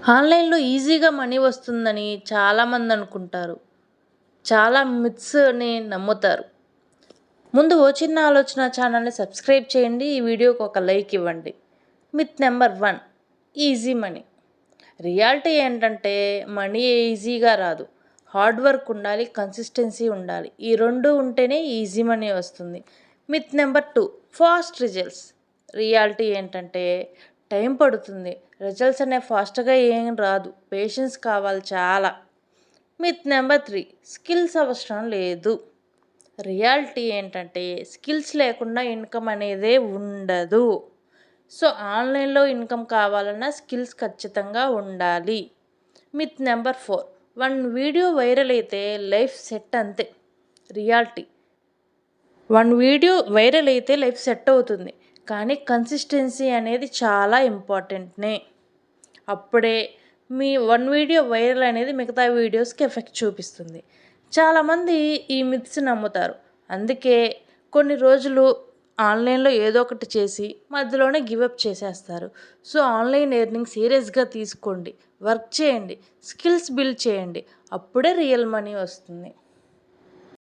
ఆన్‌లైన్‌లో ఈజీగా మనీ వస్తుందని చాలామంది అనుకుంటారు. చాలా మిత్స్‌ని నమ్ముతారు. ముందు ఓ చిన్న ఆలోచన ఛానల్‌ని సబ్స్క్రైబ్ చేయండి. ఈ వీడియోకి ఒక లైక్ ఇవ్వండి. Myth number 1 easy money. Reality ఏంటంటే మనీ ఈజీగా రాదు. హార్డ్ వర్క్ ఉండాలి, కన్సిస్టెన్సీ ఉండాలి. ఈ 2 ఉంటేనే ఈజీ మనీ వస్తుంది. Myth number 2 fast results. Reality ఏంటంటే టైం పడుతుంది. రిజల్ట్స్ అనేవి ఫాస్ట్‌గా ఏం రాదు. పేషెన్స్ కావాలి చాలా. మిత్ నెంబర్ 3 స్కిల్స్ అవసరం లేదు. రియాలిటీ ఏంటంటే స్కిల్స్ లేకుండా ఇన్కమ్ అనేదే ఉండదు. సో ఆన్లైన్‌లో ఇన్కమ్ కావాలన్నా స్కిల్స్ ఖచ్చితంగా ఉండాలి. Myth number 4 one video viral అయితే లైఫ్ సెట్ అంతే. రియాలిటీ వన్ వీడియో వైరల్ అయితే లైఫ్ సెట్ అవుతుంది. కానీ కన్సిస్టెన్సీ అనేది చాలా ఇంపార్టెంట్‌నే. అప్పుడే మీ వన్ వీడియో వైరల్ అనేది మిగతా వీడియోస్‌కి ఎఫెక్ట్ చూపిస్తుంది. చాలామంది ఈ మిత్స్ నమ్ముతారు. అందుకే కొన్ని రోజులు ఆన్‌లైన్‌లో ఏదో ఒకటి చేసి మధ్యలోనే గివ్ అప్ చేసేస్తారు. సో ఆన్‌లైన్ ఎర్నింగ్ సీరియస్‌గా తీసుకోండి. వర్క్ చేయండి. స్కిల్స్ బిల్డ్ చేయండి. అప్పుడే రియల్ మనీ వస్తుంది.